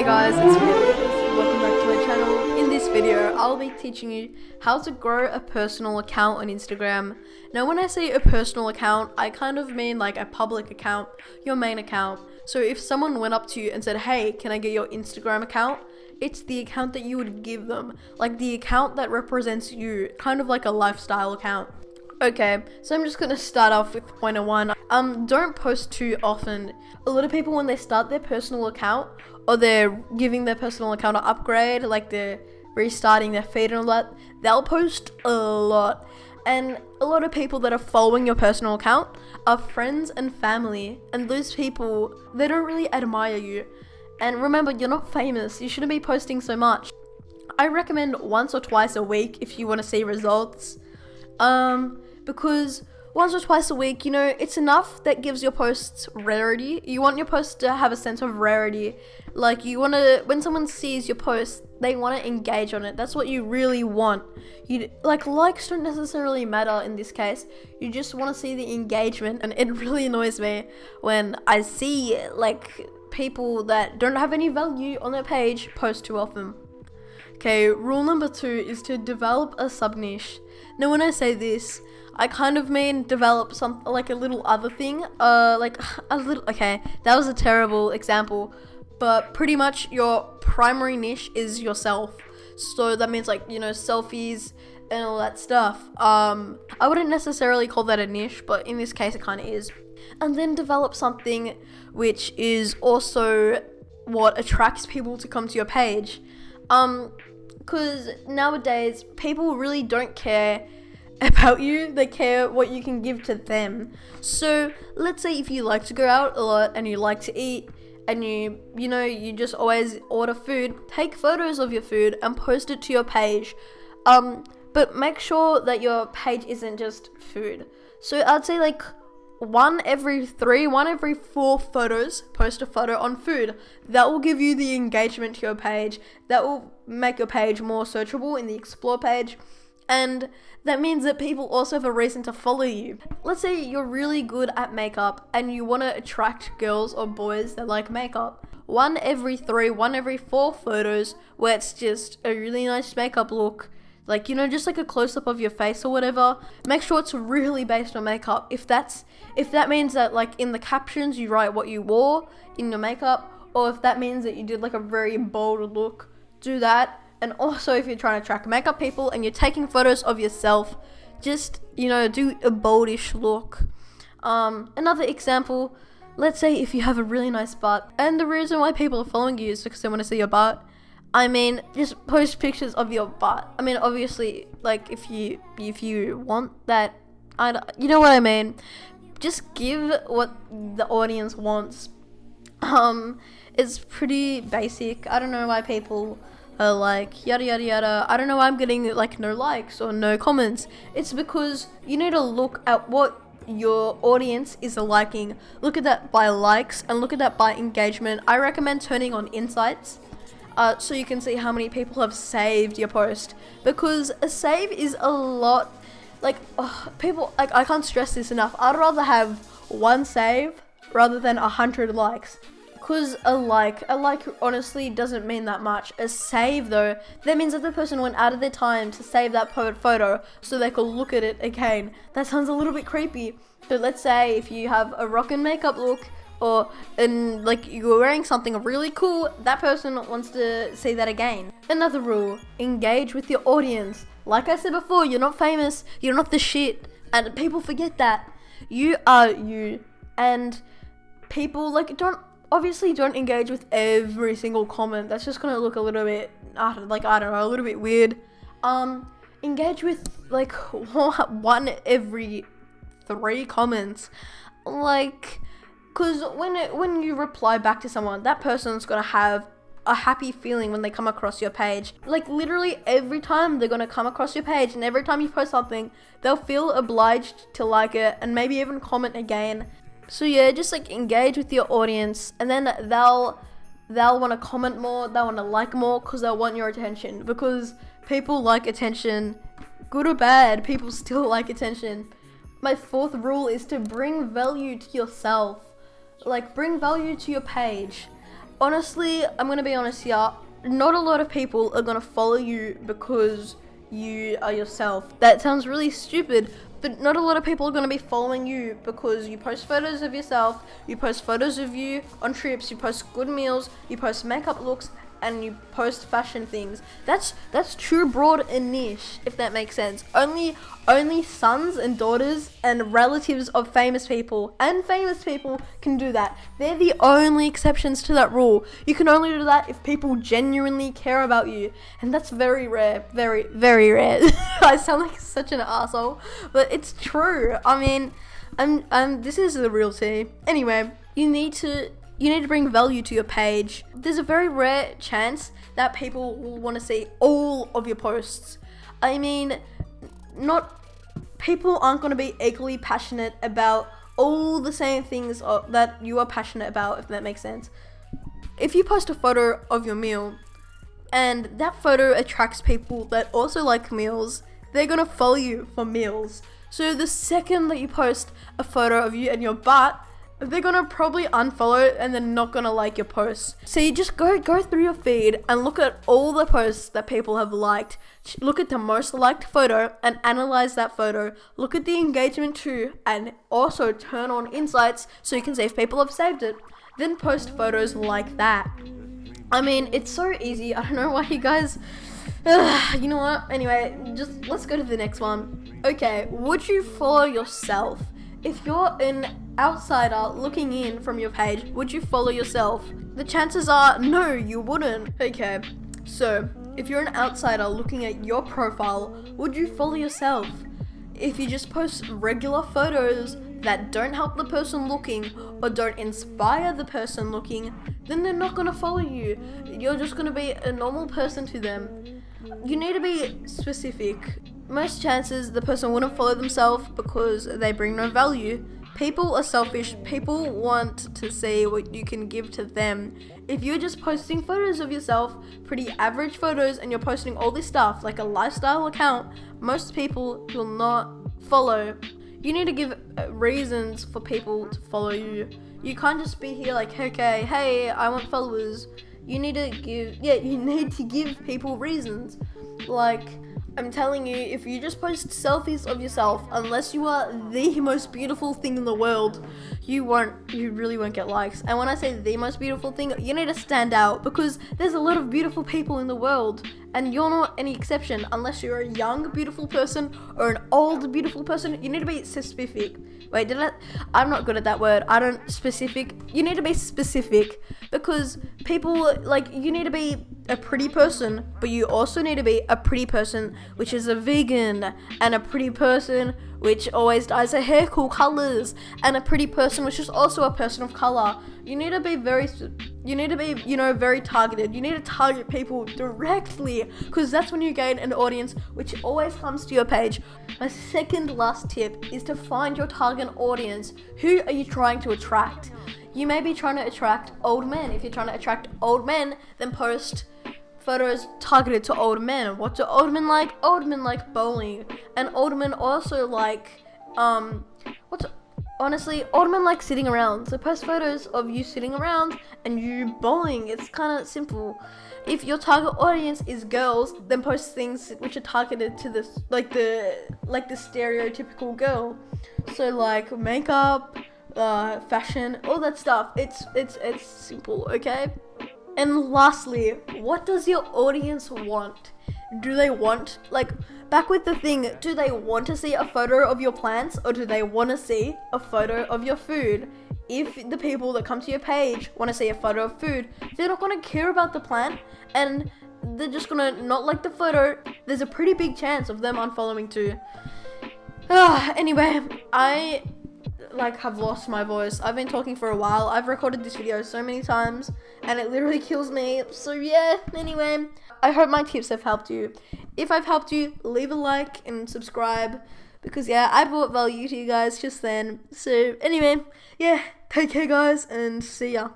Hey guys, it's me, Lucas. Welcome back to my channel. In this video, I'll be teaching you how to grow a personal account on Instagram. Now when I say a personal account, I kind of mean like a public account, your main account. So if someone went up to you and said, hey, can I get your Instagram account? It's the account that you would give them, like the account that represents you, kind of like a lifestyle account. Okay, so I'm just gonna start off with point one. Don't post too often. A lot of people, when they start their personal account, or they're giving their personal account an upgrade, like they're restarting their feed and all that, they'll post a lot. And a lot of people that are following your personal account are friends and family, and those people, they don't really admire you. And remember, you're not famous, you shouldn't be posting so much. I recommend once or twice a week if you want to see results. Because once or twice a week, it's enough that gives your posts rarity. You want your posts to have a sense of rarity. Like, you want to, when someone sees your post, they want to engage on it. That's what you really want. Likes don't necessarily matter in this case. You just want to see the engagement, and it really annoys me when I see, people that don't have any value on their page post too often. Okay, rule number 2 is to develop a sub-niche. Now when I say this, I kind of mean develop something like a little other thing, okay, that was a terrible example, but pretty much your primary niche is yourself. So that means selfies and all that stuff. I wouldn't necessarily call that a niche, but in this case it kind of is. And then develop something which is also what attracts people to come to your page. Because nowadays people really don't care about you, they care what you can give to them. So let's say if you like to go out a lot and you like to eat and you just always order food, take photos of your food and post it to your page. But make sure that your page isn't just food. So I'd say one every 4 photos, post a photo on food. That will give you the engagement to your page. That will make your page more searchable in the explore page. And that means that people also have a reason to follow you. Let's say you're really good at makeup and you want to attract girls or boys that like makeup. One every 4 photos where it's just a really nice makeup look. Just like a close-up of your face or whatever. Make sure it's really based on makeup. If that means that in the captions you write what you wore in your makeup, or if that means that you did a very bold look, do that. And also if you're trying to attract makeup people and you're taking photos of yourself, just, do a boldish look. Another example, let's say if you have a really nice butt, and the reason why people are following you is because they want to see your butt. Just post pictures of your butt. Obviously, if you want that, you know what I mean. Just give what the audience wants. It's pretty basic. I don't know why people are yada yada yada. I don't know why I'm getting no likes or no comments. It's because you need to look at what your audience is liking. Look at that by likes and look at that by engagement. I recommend turning on insights. So you can see how many people have saved your post, because a save is a lot. People, I can't stress this enough. I'd rather have 1 save rather than 100 likes, because a like honestly doesn't mean that much. A save though, that means that the person went out of their time to save that photo so they could look at it again. That sounds a little bit creepy, but let's say if you have a rockin' makeup look, and you're wearing something really cool, that person wants to see that again. Another rule, engage with your audience. Like I said before, you're not famous, you're not the shit, and people forget that. You are you, and people don't engage with every single comment. That's just gonna look a little bit, I don't know, a little bit weird. Engage with 1 every 3 comments. Because when you reply back to someone, that person's gonna have a happy feeling when they come across your page. Literally every time they're gonna come across your page, and every time you post something, they'll feel obliged to like it and maybe even comment again. So yeah, just engage with your audience, and then they'll want to comment more, they'll want to like more, because they'll want your attention. Because people like attention, good or bad, people still like attention. My 4th rule is to bring value to yourself. Bring value to your page. honestly, I'm gonna be honest here. Not a lot of people are gonna follow you because you are yourself. That sounds really stupid, but not a lot of people are gonna be following you because you post photos of yourself, you post photos of you on trips, you post good meals, you post makeup looks, and you post fashion things. That's too broad a niche, if that makes sense. Only sons and daughters and relatives of famous people can do that. They're the only exceptions to that rule. You can only do that if people genuinely care about you, and that's very rare, very, very rare. I sound like such an asshole, but it's true. I mean, this is the real tea. Anyway, you need to bring value to your page. There's a very rare chance that people will want to see all of your posts. I mean, people aren't going to be equally passionate about all the same things that you are passionate about, if that makes sense. If you post a photo of your meal and that photo attracts people that also like meals, they're going to follow you for meals. So the second that you post a photo of you and your butt, they're gonna probably unfollow and they're not gonna like your posts. So you just go through your feed and look at all the posts that people have liked. Look at the most liked photo and analyze that photo. Look at the engagement too, and also turn on insights so you can see if people have saved it. Then post photos like that. I mean, it's so easy. I don't know why you guys... you know what? Anyway, just let's go to the next one. Okay, would you follow yourself? If you're an outsider looking in from your page, would you follow yourself? The chances are no, you wouldn't. Okay, so if you're an outsider looking at your profile, would you follow yourself? If you just post regular photos that don't help the person looking or don't inspire the person looking, then they're not gonna follow you. You're just gonna be a normal person to them. You need to be specific. Most chances the person wouldn't follow themselves because they bring no value. People are selfish. People want to see what you can give to them. If you're just posting photos of yourself, pretty average photos, and you're posting all this stuff like a lifestyle account, most people will not follow. You need to give reasons for people to follow you. You can't just be here like, okay, hey, I want followers. You need to give people reasons. Like, I'm telling you, if you just post selfies of yourself, unless you are the most beautiful thing in the world, you really won't get likes. And when I say the most beautiful thing, you need to stand out, because there's a lot of beautiful people in the world, and you're not any exception. Unless you're a young, beautiful person or an old, beautiful person, you need to be specific. Wait, I'm not good at that word. You need to be specific, because people, you need to be a pretty person, but you also need to be a pretty person which is a vegan, and a pretty person which always dyes her hair cool colors, and a pretty person which is also a person of color. You need to be very targeted. You need to target people directly, because that's when you gain an audience which always comes to your page. My second last tip is to find your target audience. Who are you trying to attract? You may be trying to attract old men. If you're trying to attract old men, then post photos targeted to old men. What do old men like? Old men like bowling, and old men also like honestly, old men like sitting around. So post photos of you sitting around and you bowling. It's kind of simple. If your target audience is girls, then post things which are targeted to this, like the stereotypical girl. So like makeup, fashion, all that stuff. It's simple, okay? And lastly, what does your audience want? Do they want, back with the thing, do they want to see a photo of your plants, or do they want to see a photo of your food? If the people that come to your page want to see a photo of food, they're not going to care about the plant, and they're just going to not like the photo. There's a pretty big chance of them unfollowing too. Anyway, I have lost my voice. I've been talking for a while. I've recorded this video so many times and it literally kills me. So yeah, anyway, I hope my tips have helped you. If I've helped you, leave a like and subscribe, because yeah, I brought value to you guys just then. So anyway, yeah, take care guys, and see ya.